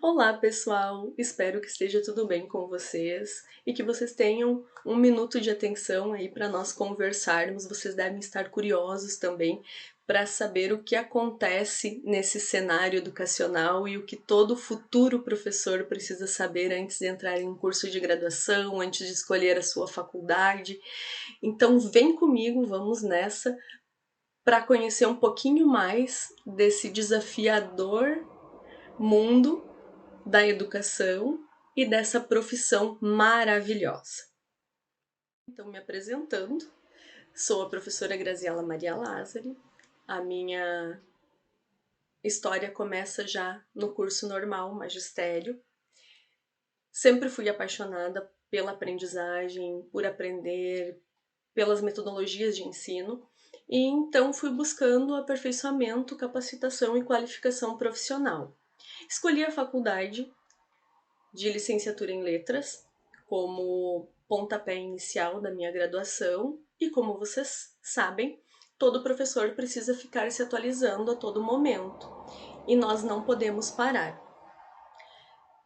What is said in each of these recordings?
Olá, pessoal! Espero que esteja tudo bem com vocês e que vocês tenham um minuto de atenção aí para nós conversarmos. Vocês devem estar curiosos também para saber o que acontece nesse cenário educacional e o que todo futuro professor precisa saber antes de entrar em um curso de graduação, antes de escolher a sua faculdade. Então, vem comigo, vamos nessa para conhecer um pouquinho mais desse desafiador mundo da educação e dessa profissão maravilhosa. Então, me apresentando, sou a professora Graziela Maria Lázari. A minha história começa já no curso normal, magistério. Sempre fui apaixonada pela aprendizagem, por aprender, pelas metodologias de ensino, e então fui buscando aperfeiçoamento, capacitação e qualificação profissional. Escolhi a faculdade de licenciatura em letras como pontapé inicial da minha graduação e, como vocês sabem, todo professor precisa ficar se atualizando a todo momento e nós não podemos parar.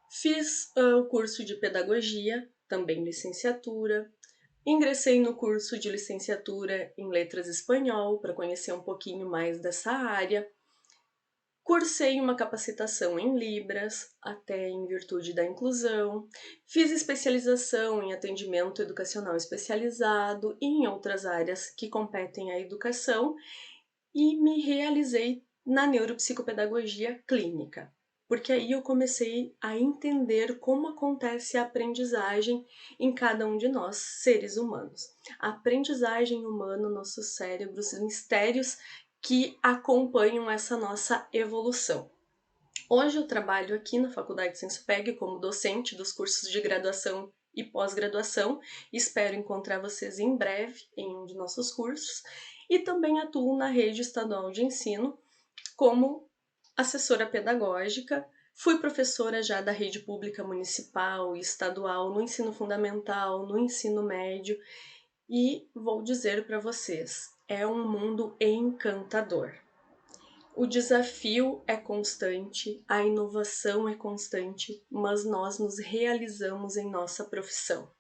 Fiz o curso de pedagogia, também licenciatura, ingressei no curso de licenciatura em letras espanhol para conhecer um pouquinho mais dessa área. Cursei uma capacitação em Libras, até em virtude da inclusão, fiz especialização em atendimento educacional especializado e em outras áreas que competem à educação e me realizei na neuropsicopedagogia clínica, porque aí eu comecei a entender como acontece a aprendizagem em cada um de nós, seres humanos. A aprendizagem humana, nossos cérebros, mistérios que acompanham essa nossa evolução. Hoje eu trabalho aqui na Faculdade Sensupeg como docente dos cursos de graduação e pós-graduação. Espero encontrar vocês em breve em um de nossos cursos. E também atuo na rede estadual de ensino como assessora pedagógica. Fui professora já da rede pública municipal e estadual no ensino fundamental, no ensino médio. E vou dizer para vocês, é um mundo encantador. O desafio é constante, a inovação é constante, mas nós nos realizamos em nossa profissão.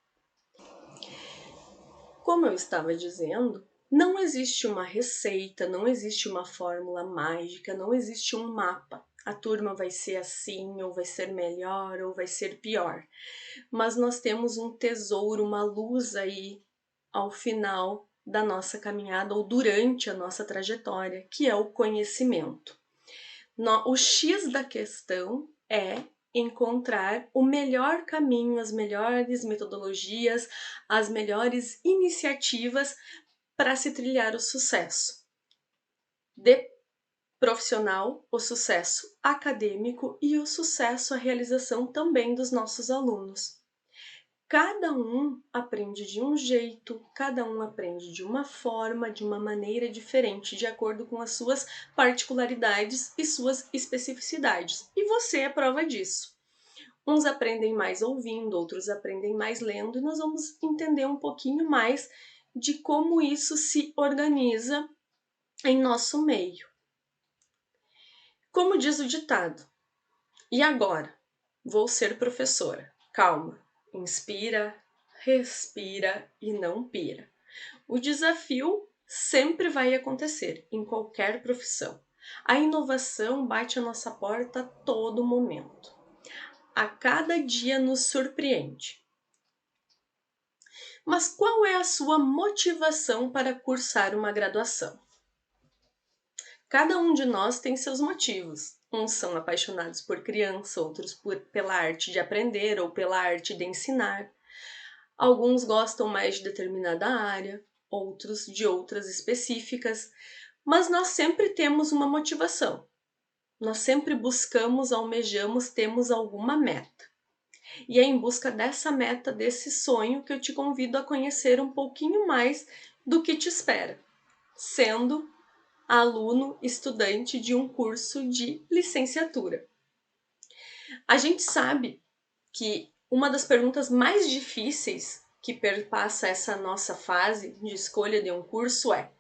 Como eu estava dizendo, não existe uma receita, não existe uma fórmula mágica, não existe um mapa. A turma vai ser assim, ou vai ser melhor, ou vai ser pior. Mas nós temos um tesouro, uma luz aí ao final da nossa caminhada ou durante a nossa trajetória, que é o conhecimento. O X da questão é encontrar o melhor caminho, as melhores metodologias, as melhores iniciativas para se trilhar o sucesso de profissional, o sucesso acadêmico e o sucesso, a realização também dos nossos alunos. Cada um aprende de um jeito, cada um aprende de uma forma, de uma maneira diferente, de acordo com as suas particularidades e suas especificidades. E você é prova disso. Uns aprendem mais ouvindo, outros aprendem mais lendo, e nós vamos entender um pouquinho mais de como isso se organiza em nosso meio. Como diz o ditado, e agora? Vou ser professora. Calma, inspira, respira e não pira. O desafio sempre vai acontecer em qualquer profissão. A inovação bate a nossa porta a todo momento. A cada dia nos surpreende. Mas qual é a sua motivação para cursar uma graduação? Cada um de nós tem seus motivos. Uns são apaixonados por criança, outros pela arte de aprender ou pela arte de ensinar. Alguns gostam mais de determinada área, outros de outras específicas, mas nós sempre temos uma motivação. Nós sempre buscamos, almejamos, temos alguma meta. E é em busca dessa meta, desse sonho, que eu te convido a conhecer um pouquinho mais do que te espera, sendo aluno, estudante de um curso de licenciatura. A gente sabe que uma das perguntas mais difíceis que perpassa essa nossa fase de escolha de um curso é: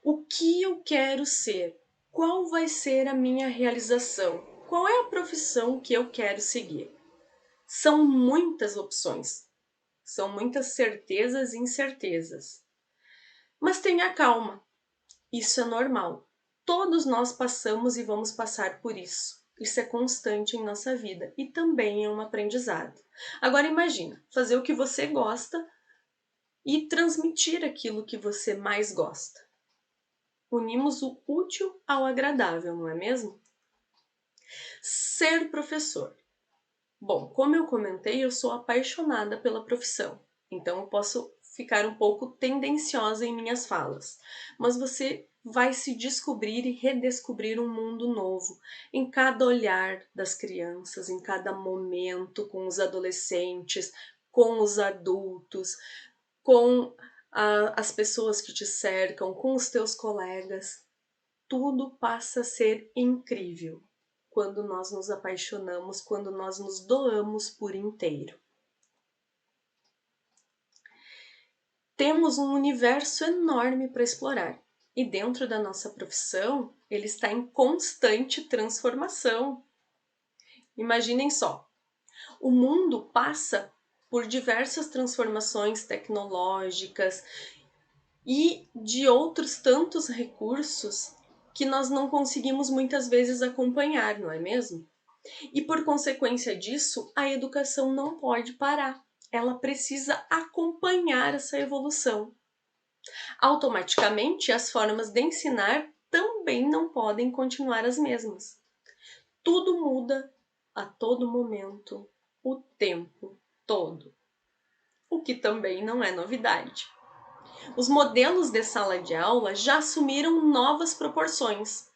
o que eu quero ser? Qual vai ser a minha realização? qual é a profissão que eu quero seguir? São muitas opções, são muitas certezas e incertezas. Mas tenha calma, isso é normal. Todos nós passamos e vamos passar por isso. Isso é constante em nossa vida e também é um aprendizado. Agora imagina, fazer o que você gosta e transmitir aquilo que você mais gosta. Unimos o útil ao agradável, não é mesmo? Ser professor. Bom, como eu comentei, eu sou apaixonada pela profissão, então eu posso ficar um pouco tendenciosa em minhas falas, mas você vai se descobrir e redescobrir um mundo novo em cada olhar das crianças, em cada momento com os adolescentes, com os adultos, com as pessoas que te cercam, com os teus colegas. Tudo passa a ser incrível quando nós nos apaixonamos, quando nós nos doamos por inteiro. Temos um universo enorme para explorar e dentro da nossa profissão ele está em constante transformação. Imaginem só, o mundo passa por diversas transformações tecnológicas e de outros tantos recursos que nós não conseguimos muitas vezes acompanhar, não é mesmo? E por consequência disso, a educação não pode parar. Ela precisa acompanhar essa evolução. Automaticamente, as formas de ensinar também não podem continuar as mesmas. Tudo muda a todo momento, o tempo todo. O que também não é novidade. Os modelos de sala de aula já assumiram novas proporções.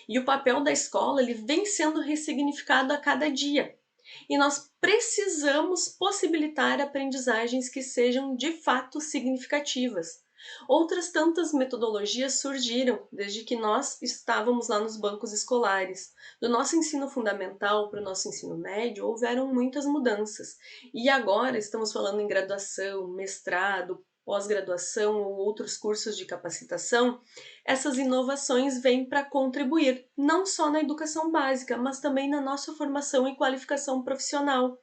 E o papel da escola ele vem sendo ressignificado a cada dia. E nós precisamos possibilitar aprendizagens que sejam de fato significativas. Outras tantas metodologias surgiram desde que nós estávamos lá nos bancos escolares. Do nosso ensino fundamental para o nosso ensino médio, houveram muitas mudanças. E agora estamos falando em graduação, mestrado, pós-graduação ou outros cursos de capacitação, essas inovações vêm para contribuir, não só na educação básica, mas também na nossa formação e qualificação profissional.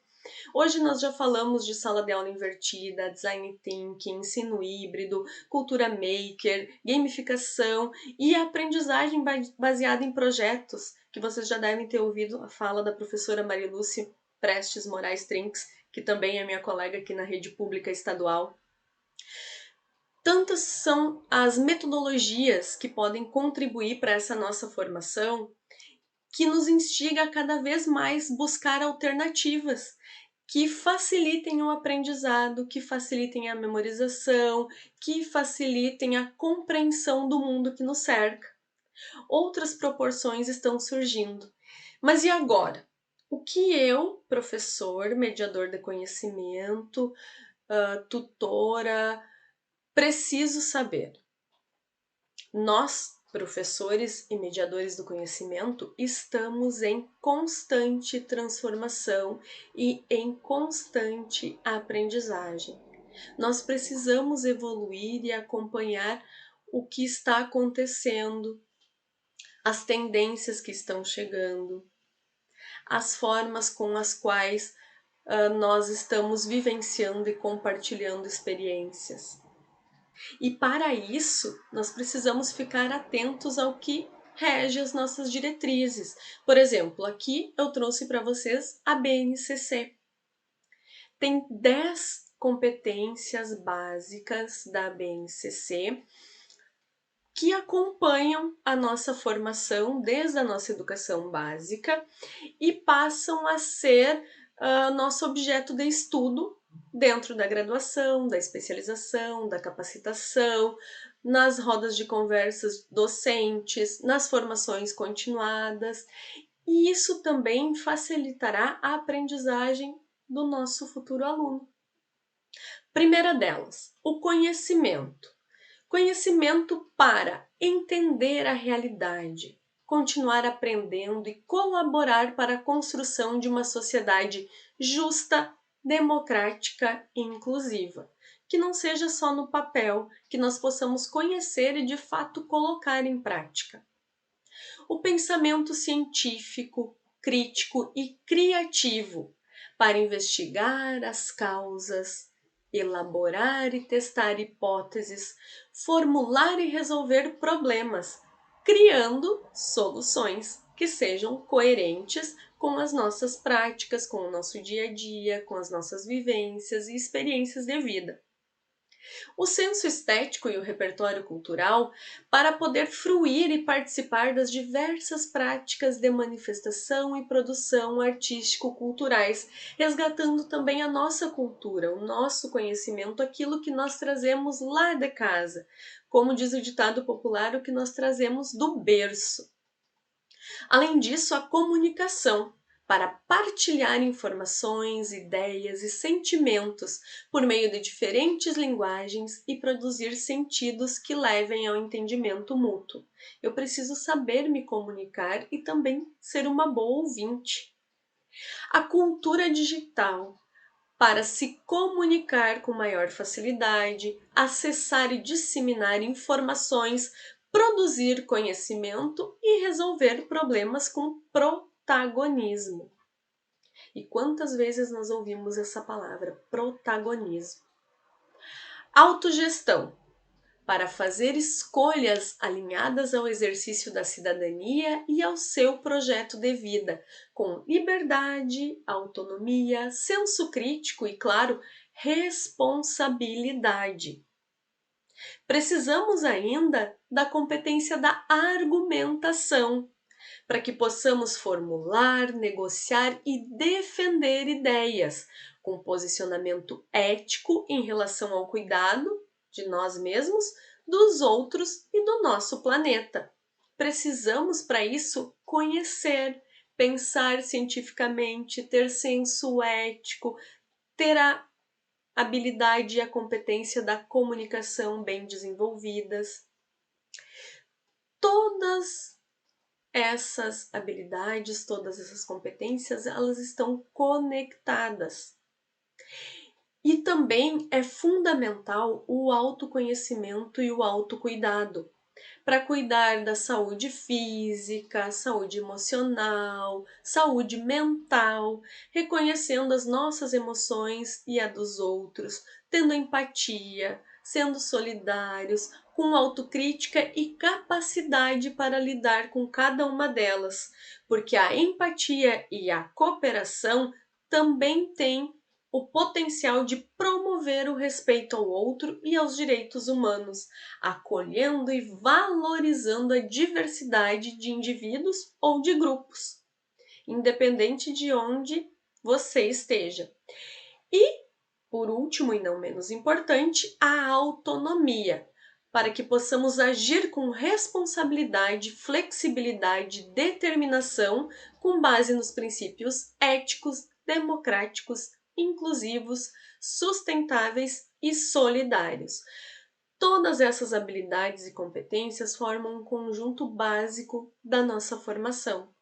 Hoje nós já falamos de sala de aula invertida, design thinking, ensino híbrido, cultura maker, gamificação e aprendizagem baseada em projetos, que vocês já devem ter ouvido a fala da professora Marilúcia Prestes Moraes Trinques, que também é minha colega aqui na rede pública estadual. Tantas são as metodologias que podem contribuir para essa nossa formação que nos instiga a cada vez mais buscar alternativas que facilitem o aprendizado, que facilitem a memorização, que facilitem a compreensão do mundo que nos cerca. Outras proporções estão surgindo. Mas e agora? O que eu, professor, mediador de conhecimento, tutora, preciso saber? Nós, professores e mediadores do conhecimento, estamos em constante transformação e em constante aprendizagem. Nós precisamos evoluir e acompanhar o que está acontecendo, as tendências que estão chegando, as formas com as quais nós estamos vivenciando e compartilhando experiências. E para isso, nós precisamos ficar atentos ao que rege as nossas diretrizes. Por exemplo, aqui eu trouxe para vocês a BNCC. Tem 10 competências básicas da BNCC que acompanham a nossa formação desde a nossa educação básica e passam a ser nosso objeto de estudo dentro da graduação, da especialização, da capacitação, nas rodas de conversas docentes, nas formações continuadas, e isso também facilitará a aprendizagem do nosso futuro aluno. Primeira delas, o conhecimento. Conhecimento para entender a realidade, continuar aprendendo e colaborar para a construção de uma sociedade justa, democrática e inclusiva. Que não seja só no papel, que nós possamos conhecer e de fato colocar em prática. O pensamento científico, crítico e criativo para investigar as causas, elaborar e testar hipóteses, formular e resolver problemas, criando soluções que sejam coerentes com as nossas práticas, com o nosso dia a dia, com as nossas vivências e experiências de vida. O senso estético e o repertório cultural para poder fruir e participar das diversas práticas de manifestação e produção artístico-culturais, resgatando também a nossa cultura, o nosso conhecimento, aquilo que nós trazemos lá de casa. Como diz o ditado popular, o que nós trazemos do berço. Além disso, a comunicação, para partilhar informações, ideias e sentimentos por meio de diferentes linguagens e produzir sentidos que levem ao entendimento mútuo. Eu preciso saber me comunicar e também ser uma boa ouvinte. A cultura digital, para se comunicar com maior facilidade, acessar e disseminar informações, produzir conhecimento e resolver problemas com protagonismo. E quantas vezes nós ouvimos essa palavra, protagonismo? Autogestão, para fazer escolhas alinhadas ao exercício da cidadania e ao seu projeto de vida, com liberdade, autonomia, senso crítico e, claro, responsabilidade. Precisamos ainda da competência da argumentação, para que possamos formular, negociar e defender ideias, com posicionamento ético em relação ao cuidado de nós mesmos, dos outros e do nosso planeta. Precisamos, para isso, conhecer, pensar cientificamente, ter senso ético, ter a habilidade e a competência da comunicação bem desenvolvidas. Todas essas habilidades, todas essas competências, elas estão conectadas. E também é fundamental o autoconhecimento e o autocuidado, para cuidar da saúde física, saúde emocional, saúde mental, reconhecendo as nossas emoções e a dos outros, tendo empatia, sendo solidários, com autocrítica e capacidade para lidar com cada uma delas, porque a empatia e a cooperação também têm o potencial de promover o respeito ao outro e aos direitos humanos, acolhendo e valorizando a diversidade de indivíduos ou de grupos, independente de onde você esteja. E, por último e não menos importante, a autonomia, para que possamos agir com responsabilidade, flexibilidade, determinação, com base nos princípios éticos, democráticos, inclusivos, sustentáveis e solidários. Todas essas habilidades e competências formam um conjunto básico da nossa formação.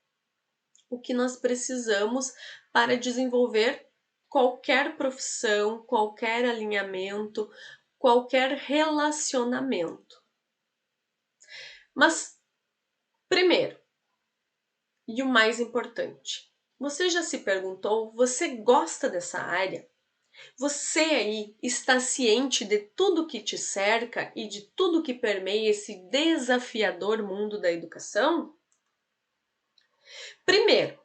O que nós precisamos para desenvolver qualquer profissão, qualquer alinhamento, qualquer relacionamento. Mas, primeiro, e o mais importante, você já se perguntou, você gosta dessa área? Você aí está ciente de tudo que te cerca e de tudo que permeia esse desafiador mundo da educação? Primeiro,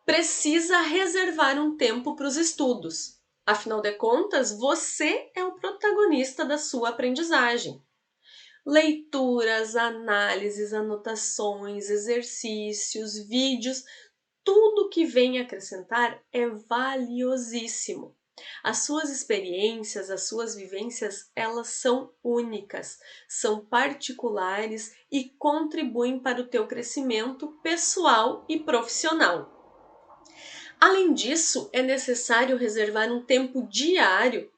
precisa reservar um tempo para os estudos. Afinal de contas, você é o protagonista da sua aprendizagem. Leituras, análises, anotações, exercícios, vídeos, tudo que vem acrescentar é valiosíssimo. As suas experiências, as suas vivências, elas são únicas, são particulares e contribuem para o teu crescimento pessoal e profissional. Além disso, é necessário reservar um tempo diário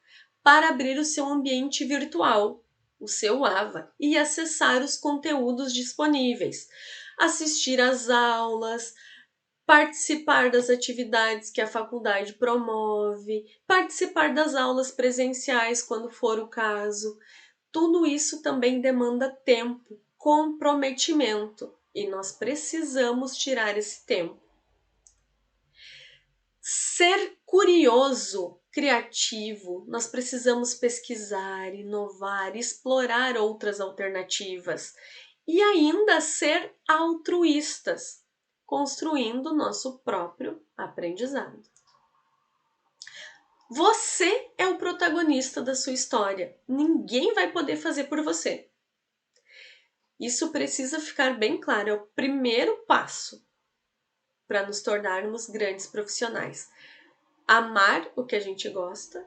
para abrir o seu ambiente virtual, o seu AVA, e acessar os conteúdos disponíveis, assistir às aulas, participar das atividades que a faculdade promove, participar das aulas presenciais quando for o caso. Tudo isso também demanda tempo, comprometimento, e nós precisamos tirar esse tempo. ser curioso, criativo, nós precisamos pesquisar, inovar, explorar outras alternativas e ainda ser altruístas, construindo nosso próprio aprendizado. Você é o protagonista da sua história. Ninguém vai poder fazer por você. Isso precisa ficar bem claro, é o primeiro passo para nos tornarmos grandes profissionais. Amar o que a gente gosta,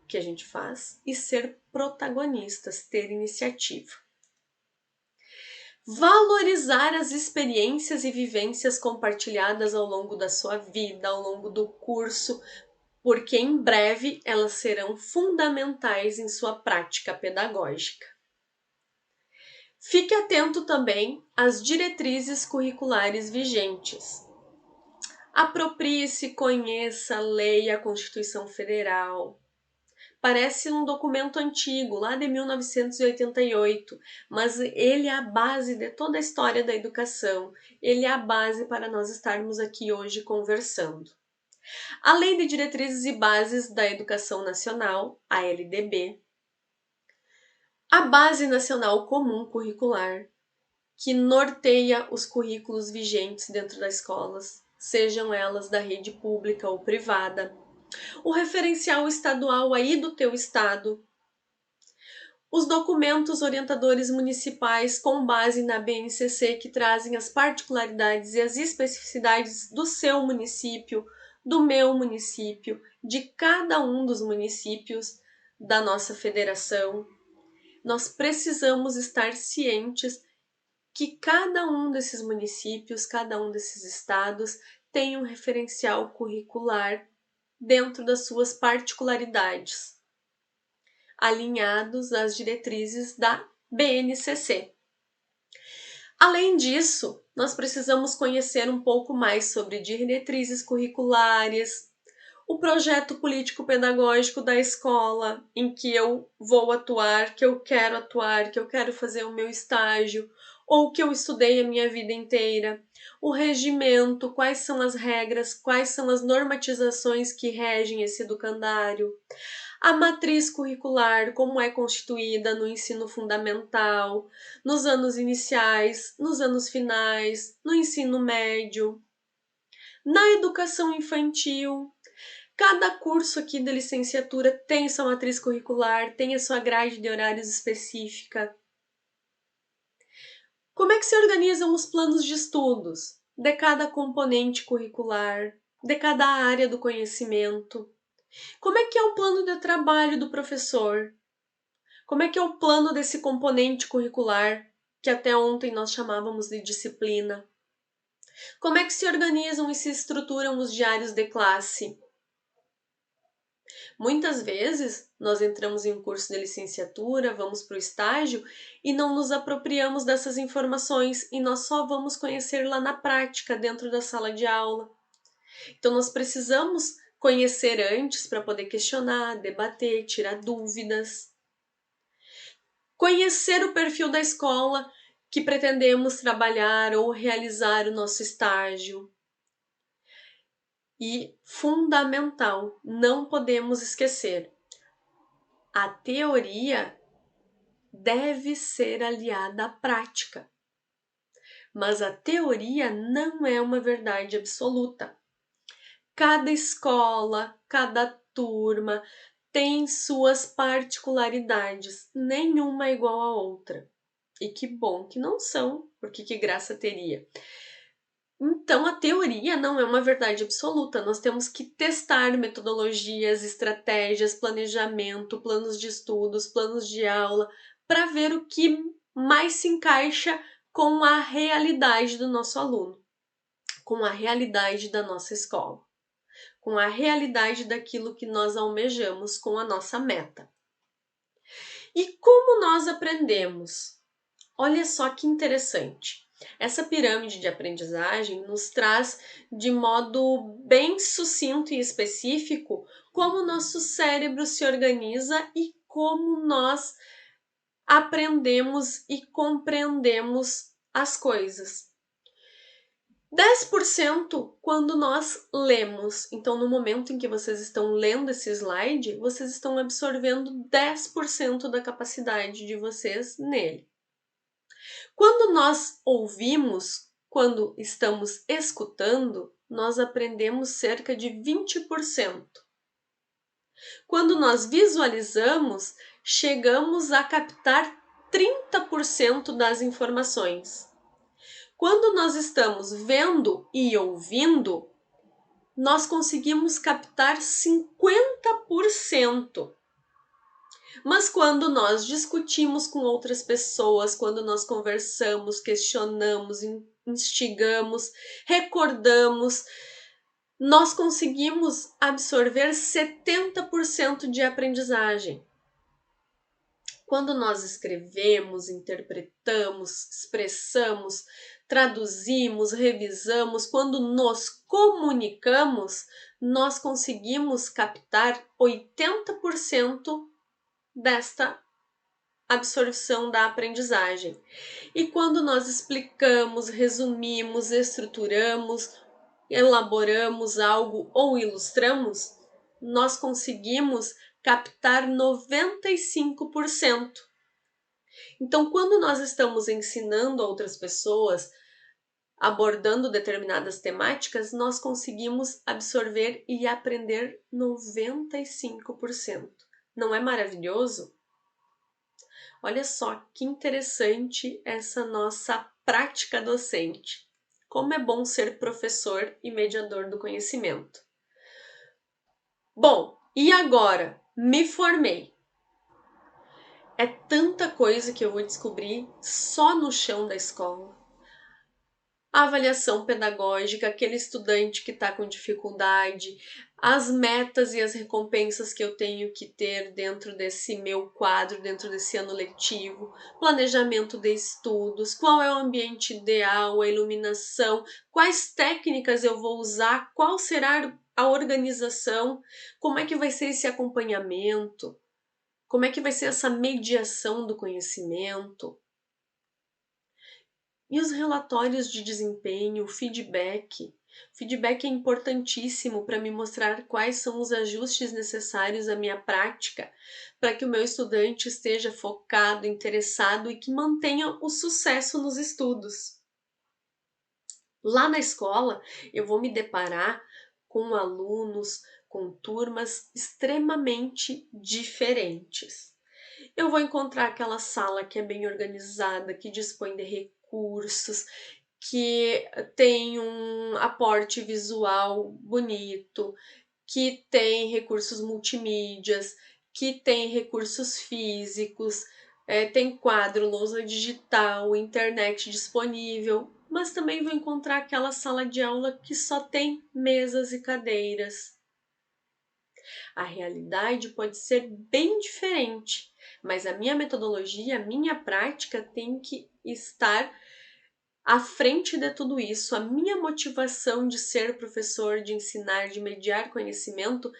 o que a gente faz e ser protagonistas, ter iniciativa. Valorizar as experiências e vivências compartilhadas ao longo da sua vida, ao longo do curso, porque em breve elas serão fundamentais em sua prática pedagógica. Fique atento também às diretrizes curriculares vigentes. Aproprie-se, conheça, leia a Constituição Federal. Parece um documento antigo, lá de 1988, mas ele é a base de toda a história da educação. Ele é a base para nós estarmos aqui hoje conversando. A Lei de Diretrizes e Bases da Educação Nacional, a LDB, a Base Nacional Comum Curricular, que norteia os currículos vigentes dentro das escolas, sejam elas da rede pública ou privada, o referencial estadual aí do teu estado, os documentos orientadores municipais com base na BNCC que trazem as particularidades e as especificidades do seu município, do meu município, de cada um dos municípios da nossa federação. Nós precisamos estar cientes que cada um desses municípios, cada um desses estados tem um referencial curricular dentro das suas particularidades, alinhados às diretrizes da BNCC. Além disso, nós precisamos conhecer um pouco mais sobre diretrizes curriculares, o projeto político-pedagógico da escola em que eu vou atuar, que eu quero fazer o meu estágio, ou que eu estudei a minha vida inteira, o regimento, quais são as regras, quais são as normatizações que regem esse educandário, a matriz curricular, como é constituída no ensino fundamental, nos anos iniciais, nos anos finais, no ensino médio, na educação infantil. Cada curso aqui da licenciatura tem sua matriz curricular, tem a sua grade de horários específica. Como é que se organizam os planos de estudos de cada componente curricular, de cada área do conhecimento? Como é que é o plano de trabalho do professor? Como é que é o plano desse componente curricular, que até ontem nós chamávamos de disciplina? Como é que se organizam e se estruturam os diários de classe? Muitas vezes, nós entramos em um curso de licenciatura, vamos para o estágio e não nos apropriamos dessas informações e nós só vamos conhecer lá na prática, dentro da sala de aula. Então, nós precisamos conhecer antes para poder questionar, debater, tirar dúvidas. Conhecer o perfil da escola que pretendemos trabalhar ou realizar o nosso estágio. E, fundamental, não podemos esquecer, a teoria deve ser aliada à prática. Mas a teoria não é uma verdade absoluta. Cada escola, cada turma tem suas particularidades, nenhuma é igual à outra. E que bom que não são, porque que graça teria. Então, a teoria não é uma verdade absoluta. Nós temos que testar metodologias, estratégias, planejamento, planos de estudos, planos de aula, para ver o que mais se encaixa com a realidade do nosso aluno, com a realidade da nossa escola, com a realidade daquilo que nós almejamos, com a nossa meta. E como nós aprendemos? Olha só que interessante. Essa pirâmide de aprendizagem nos traz de modo bem sucinto e específico como o nosso cérebro se organiza e como nós aprendemos e compreendemos as coisas. 10% quando nós lemos. Então, no momento em que vocês estão lendo esse slide, vocês estão absorvendo 10% da capacidade de vocês nele. Quando nós ouvimos, quando estamos escutando, nós aprendemos cerca de 20%. Quando nós visualizamos, chegamos a captar 30% das informações. Quando nós estamos vendo e ouvindo, nós conseguimos captar 50%. Mas quando nós discutimos com outras pessoas, quando nós conversamos, questionamos, instigamos, recordamos, nós conseguimos absorver 70% de aprendizagem. Quando nós escrevemos, interpretamos, expressamos, traduzimos, revisamos, quando nos comunicamos, nós conseguimos captar 80% desta absorção da aprendizagem. E quando nós explicamos, resumimos, estruturamos, elaboramos algo ou ilustramos, nós conseguimos captar 95%. Então, quando nós estamos ensinando outras pessoas, abordando determinadas temáticas, nós conseguimos absorver e aprender 95%. Não é maravilhoso? Olha só que interessante essa nossa prática docente. Como é bom ser professor e mediador do conhecimento. Bom, e agora? Me formei. É tanta coisa que eu vou descobrir só no chão da escola. A avaliação pedagógica, aquele estudante que está com dificuldade, as metas e as recompensas que eu tenho que ter dentro desse meu quadro, dentro desse ano letivo, planejamento de estudos, qual é o ambiente ideal, a iluminação, quais técnicas eu vou usar, qual será a organização, como é que vai ser esse acompanhamento, como é que vai ser essa mediação do conhecimento. E os relatórios de desempenho, o feedback. O feedback é importantíssimo para me mostrar quais são os ajustes necessários à minha prática, para que o meu estudante esteja focado, interessado e que mantenha o sucesso nos estudos. Lá na escola, eu vou me deparar com alunos, com turmas extremamente diferentes. Eu vou encontrar aquela sala que é bem organizada, que dispõe de recursos, que tem um aporte visual bonito, que tem recursos multimídias, que tem recursos físicos, tem quadro, lousa digital, internet disponível, mas também vou encontrar aquela sala de aula que só tem mesas e cadeiras. A realidade pode ser bem diferente, mas a minha metodologia, a minha prática tem que estar à frente de tudo isso. A minha motivação de ser professor, de ensinar, de mediar conhecimento,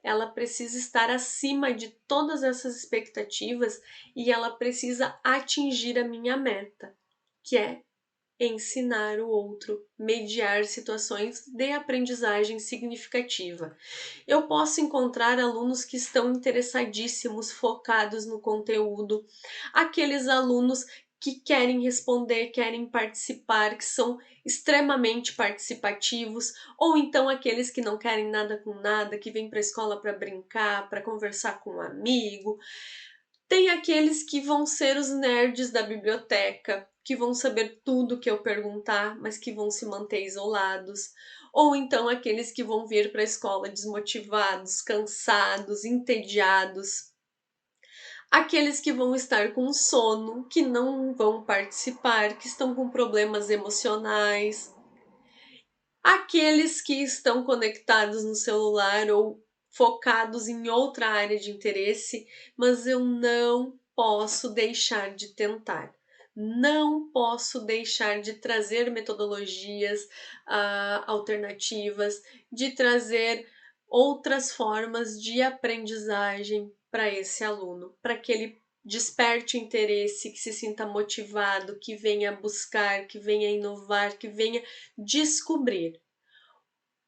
ela precisa estar acima de todas essas expectativas e ela precisa atingir a minha meta, que é ensinar o outro, mediar situações de aprendizagem significativa. Eu posso encontrar alunos que estão interessadíssimos, focados no conteúdo, aqueles alunos que querem responder, querem participar, que são extremamente participativos, ou então aqueles que não querem nada com nada, que vêm para a escola para brincar, para conversar com um amigo. Tem aqueles que vão ser os nerds da biblioteca, que vão saber tudo que eu perguntar, mas que vão se manter isolados. Ou então aqueles que vão vir para a escola desmotivados, cansados, entediados. Aqueles que vão estar com sono, que não vão participar, que estão com problemas emocionais. Aqueles que estão conectados no celular ou focados em outra área de interesse, mas eu não posso deixar de tentar. Não posso deixar de trazer metodologias alternativas, de trazer outras formas de aprendizagem para esse aluno, para que ele desperte o interesse, que se sinta motivado, que venha buscar, que venha inovar, que venha descobrir.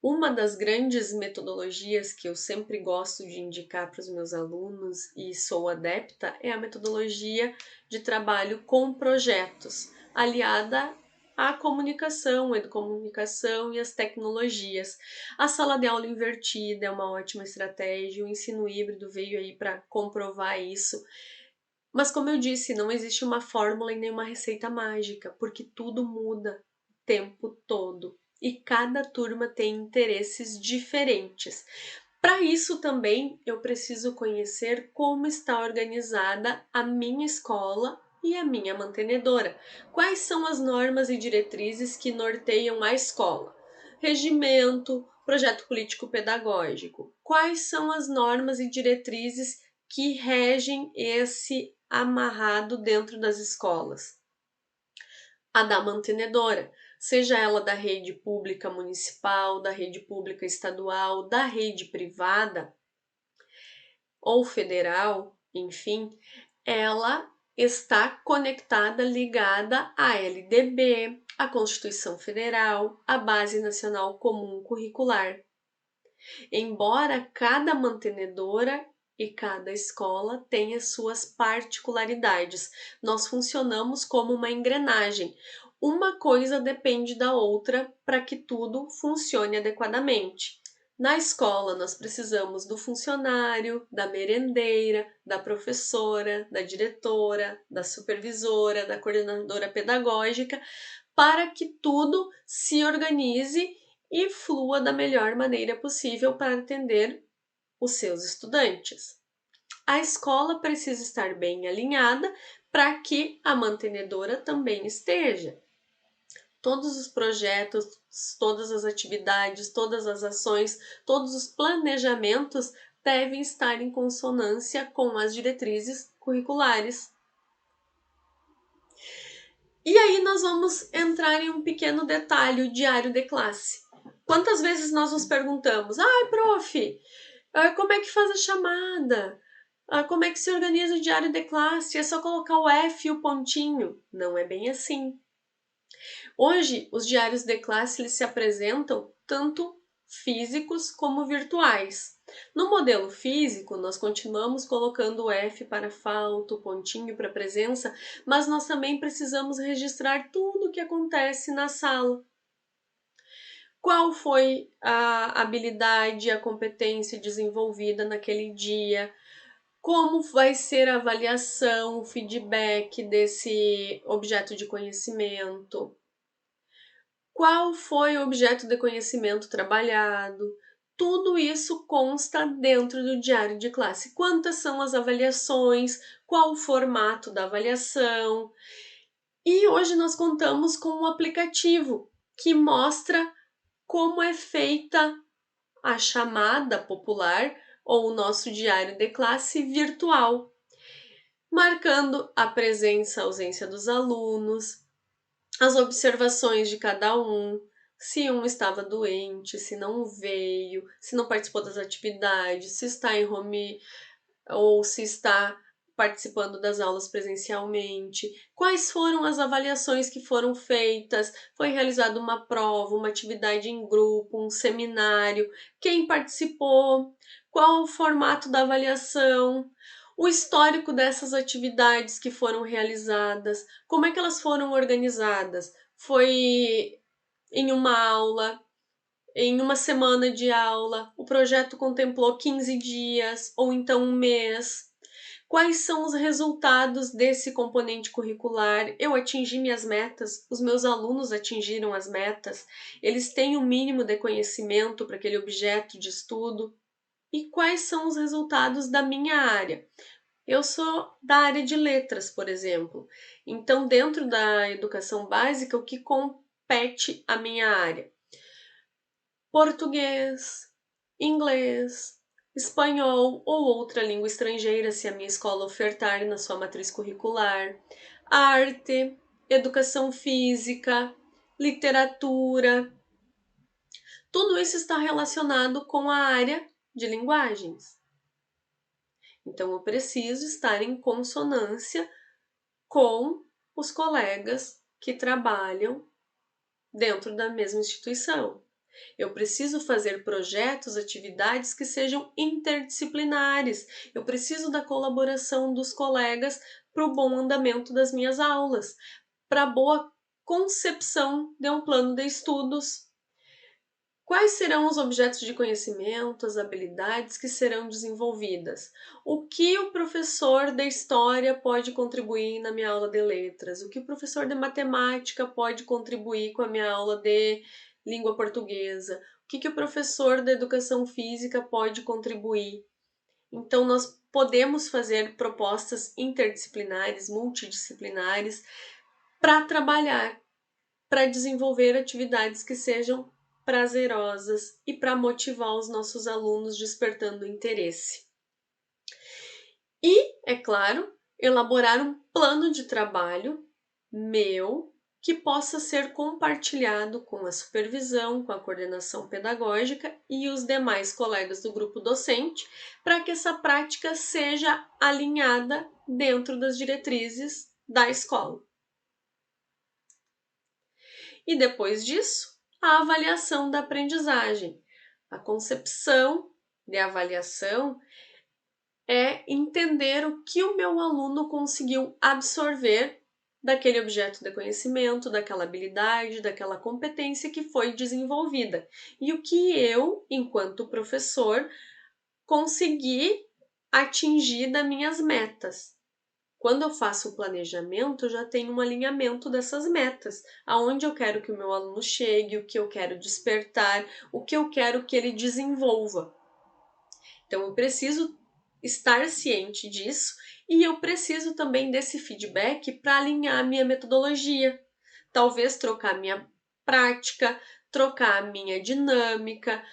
Uma das grandes metodologias que eu sempre gosto de indicar para os meus alunos e sou adepta é a metodologia de trabalho com projetos, aliada à comunicação, educomunicação e as tecnologias. A sala de aula invertida é uma ótima estratégia, o ensino híbrido veio aí para comprovar isso. Mas como eu disse, não existe uma fórmula e nenhuma receita mágica, porque tudo muda o tempo todo e cada turma tem interesses diferentes. Para isso também eu preciso conhecer como está organizada a minha escola e a minha mantenedora. Quais são as normas e diretrizes que norteiam a escola? Regimento, projeto político-pedagógico. Quais são as normas e diretrizes que regem esse amarrado dentro das escolas? A da mantenedora, seja ela da rede pública municipal, da rede pública estadual, da rede privada ou federal, enfim, ela está conectada, ligada à LDB, à Constituição Federal, à Base Nacional Comum Curricular. Embora cada mantenedora e cada escola tenha suas particularidades, nós funcionamos como uma engrenagem. Uma coisa depende da outra para que tudo funcione adequadamente. Na escola, nós precisamos do funcionário, da merendeira, da professora, da diretora, da supervisora, da coordenadora pedagógica, para que tudo se organize e flua da melhor maneira possível para atender os seus estudantes. A escola precisa estar bem alinhada para que a mantenedora também esteja. Todos os projetos, todas as atividades, todas as ações, todos os planejamentos devem estar em consonância com as diretrizes curriculares. E aí nós vamos entrar em um pequeno detalhe, o diário de classe. Quantas vezes nós nos perguntamos, prof, como é que faz a chamada? Como é que se organiza o diário de classe? É só colocar o F e o pontinho? Não é bem assim. Hoje, os diários de classe eles se apresentam tanto físicos como virtuais. No modelo físico, nós continuamos colocando o F para falta, o pontinho para presença, mas nós também precisamos registrar tudo o que acontece na sala. Qual foi a habilidade, a competência desenvolvida naquele dia? Como vai ser a avaliação, o feedback desse objeto de conhecimento? Qual foi o objeto de conhecimento trabalhado? Tudo isso consta dentro do diário de classe. Quantas são as avaliações? Qual o formato da avaliação? E hoje nós contamos com um aplicativo que mostra como é feita a chamada popular ou o nosso diário de classe virtual, marcando a presença e ausência dos alunos, as observações de cada um, se um estava doente, se não veio, se não participou das atividades, se está em home ou se está participando das aulas presencialmente, quais foram as avaliações que foram feitas, foi realizada uma prova, uma atividade em grupo, um seminário, quem participou, qual o formato da avaliação, o histórico dessas atividades que foram realizadas, como é que elas foram organizadas, foi em uma aula, em uma semana de aula, o projeto contemplou 15 dias ou então um mês. Quais são os resultados desse componente curricular? Eu atingi minhas metas, os meus alunos atingiram as metas, eles têm o mínimo de conhecimento para aquele objeto de estudo. E quais são os resultados da minha área? Eu sou da área de letras, por exemplo. Então, dentro da educação básica, o que compete à minha área? Português, inglês, espanhol ou outra língua estrangeira, se a minha escola ofertar na sua matriz curricular, arte, educação física, literatura. Tudo isso está relacionado com a área de linguagens. Então, eu preciso estar em consonância com os colegas que trabalham dentro da mesma instituição. Eu preciso fazer projetos, atividades que sejam interdisciplinares. Eu preciso da colaboração dos colegas para o bom andamento das minhas aulas, para a boa concepção de um plano de estudos. Quais serão os objetos de conhecimento, as habilidades que serão desenvolvidas? O que o professor de história pode contribuir na minha aula de letras? O que o professor de matemática pode contribuir com a minha aula de língua portuguesa? O que o professor de educação física pode contribuir? Então, nós podemos fazer propostas interdisciplinares, multidisciplinares, para trabalhar, para desenvolver atividades que sejam prazerosas e para motivar os nossos alunos, despertando interesse. E, é claro, elaborar um plano de trabalho meu que possa ser compartilhado com a supervisão, com a coordenação pedagógica e os demais colegas do grupo docente, para que essa prática seja alinhada dentro das diretrizes da escola. E depois disso, a avaliação da aprendizagem. A concepção de avaliação é entender o que o meu aluno conseguiu absorver daquele objeto de conhecimento, daquela habilidade, daquela competência que foi desenvolvida. E o que eu, enquanto professor, consegui atingir das minhas metas. Quando eu faço o planejamento, eu já tenho um alinhamento dessas metas, aonde eu quero que o meu aluno chegue, o que eu quero despertar, o que eu quero que ele desenvolva. Então, eu preciso estar ciente disso e eu preciso também desse feedback para alinhar a minha metodologia. Talvez trocar a minha prática, trocar a minha dinâmica,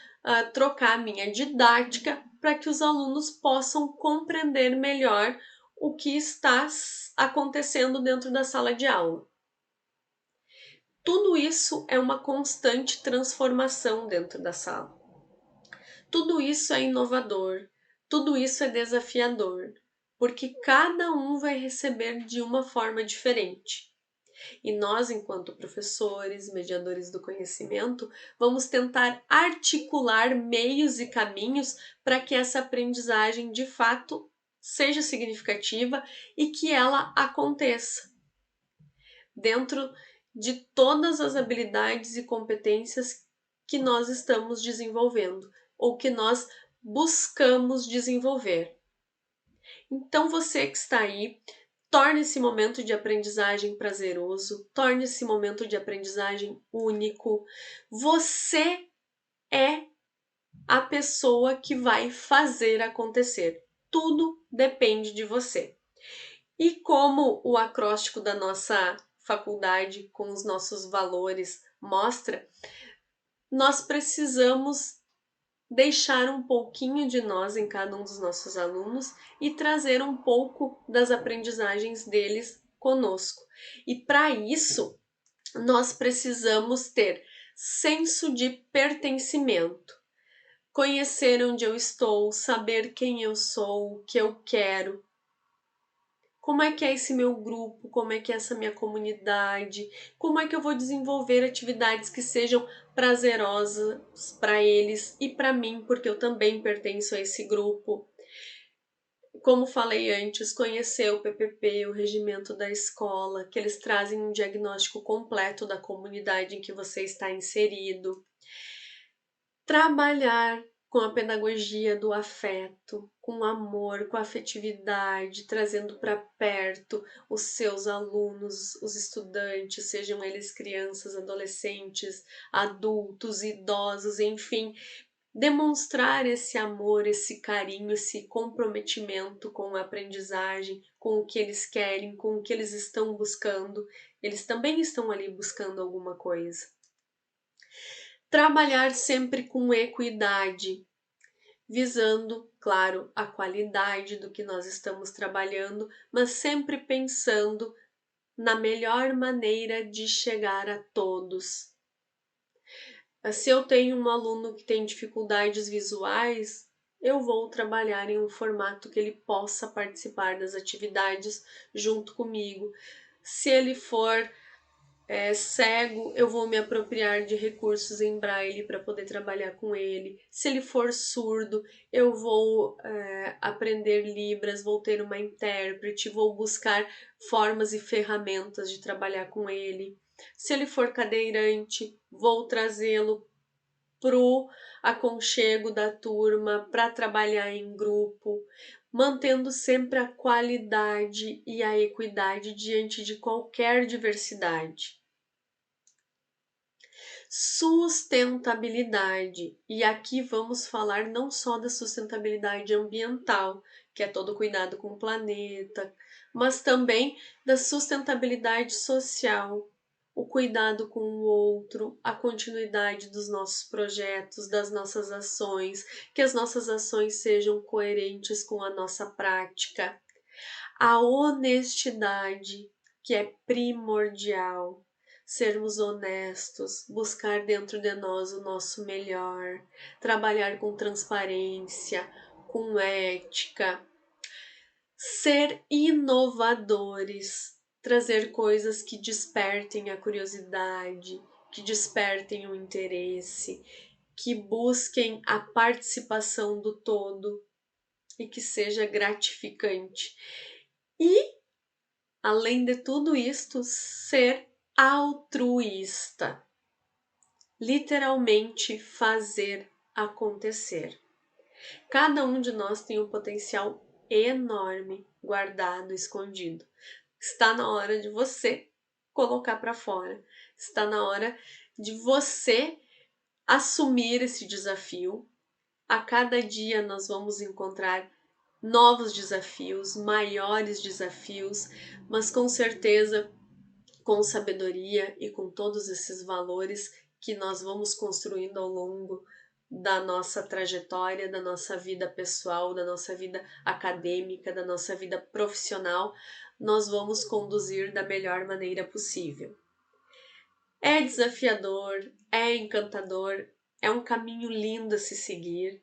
trocar a minha didática, para que os alunos possam compreender melhor o que está acontecendo dentro da sala de aula. Tudo isso é uma constante transformação dentro da sala. Tudo isso é inovador, tudo isso é desafiador, porque cada um vai receber de uma forma diferente. E nós, enquanto professores, mediadores do conhecimento, vamos tentar articular meios e caminhos para que essa aprendizagem de fato seja significativa e que ela aconteça dentro de todas as habilidades e competências que nós estamos desenvolvendo ou que nós buscamos desenvolver. Então, você que está aí, torne esse momento de aprendizagem prazeroso, torne esse momento de aprendizagem único. Você é a pessoa que vai fazer acontecer. Tudo depende de você. E como o acróstico da nossa faculdade, com os nossos valores, mostra, nós precisamos deixar um pouquinho de nós em cada um dos nossos alunos e trazer um pouco das aprendizagens deles conosco. E para isso, nós precisamos ter senso de pertencimento, conhecer onde eu estou, saber quem eu sou, o que eu quero, como é que é esse meu grupo, como é que é essa minha comunidade, como é que eu vou desenvolver atividades que sejam prazerosas para eles e para mim, porque eu também pertenço a esse grupo. Como falei antes, conhecer o PPP, o regimento da escola, que eles trazem um diagnóstico completo da comunidade em que você está inserido. Trabalhar com a pedagogia do afeto, com o amor, com a afetividade, trazendo para perto os seus alunos, os estudantes, sejam eles crianças, adolescentes, adultos, idosos, enfim, demonstrar esse amor, esse carinho, esse comprometimento com a aprendizagem, com o que eles querem, com o que eles estão buscando. Eles também estão ali buscando alguma coisa. Trabalhar sempre com equidade, visando, claro, a qualidade do que nós estamos trabalhando, mas sempre pensando na melhor maneira de chegar a todos. Se eu tenho um aluno que tem dificuldades visuais, eu vou trabalhar em um formato que ele possa participar das atividades junto comigo. Se ele for cego, eu vou me apropriar de recursos em braille para poder trabalhar com ele. Se ele for surdo, eu vou aprender Libras, vou ter uma intérprete, vou buscar formas e ferramentas de trabalhar com ele. Se ele for cadeirante, vou trazê-lo pro aconchego da turma, para trabalhar em grupo, mantendo sempre a qualidade e a equidade diante de qualquer diversidade. Sustentabilidade. E aqui vamos falar não só da sustentabilidade ambiental, que é todo cuidado com o planeta, mas também da sustentabilidade social, o cuidado com o outro, a continuidade dos nossos projetos, das nossas ações, que as nossas ações sejam coerentes com a nossa prática, a honestidade, que é primordial, sermos honestos, buscar dentro de nós o nosso melhor, trabalhar com transparência, com ética, ser inovadores, trazer coisas que despertem a curiosidade, que despertem o interesse, que busquem a participação do todo e que seja gratificante. E, além de tudo isto, ser altruísta, literalmente fazer acontecer. Cada um de nós tem um potencial enorme guardado, escondido. Está na hora de você colocar para fora. Está na hora de você assumir esse desafio. A cada dia nós vamos encontrar novos desafios, maiores desafios, mas com certeza com sabedoria e com todos esses valores que nós vamos construindo ao longo da nossa trajetória, da nossa vida pessoal, da nossa vida acadêmica, da nossa vida profissional, nós vamos conduzir da melhor maneira possível. É desafiador, é encantador, é um caminho lindo a se seguir.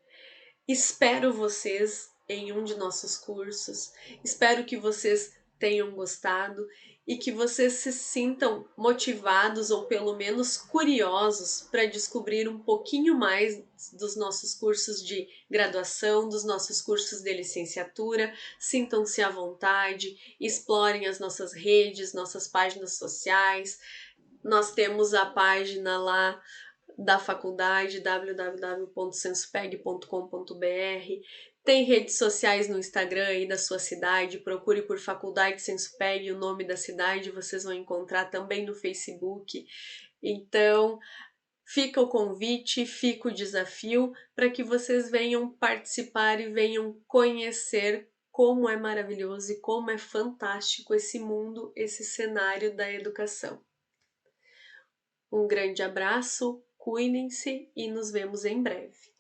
Espero vocês em um de nossos cursos. Espero que vocês tenham gostado e que vocês se sintam motivados ou pelo menos curiosos para descobrir um pouquinho mais dos nossos cursos de graduação, dos nossos cursos de licenciatura. Sintam-se à vontade, explorem as nossas redes, nossas páginas sociais. Nós temos a página lá da faculdade, www.sensupeg.com.br. Tem redes sociais no Instagram aí da sua cidade, procure por Faculdade Sensupeg, o nome da cidade, vocês vão encontrar também no Facebook. Então, fica o convite, fica o desafio para que vocês venham participar e venham conhecer como é maravilhoso e como é fantástico esse mundo, esse cenário da educação. Um grande abraço, cuidem-se e nos vemos em breve.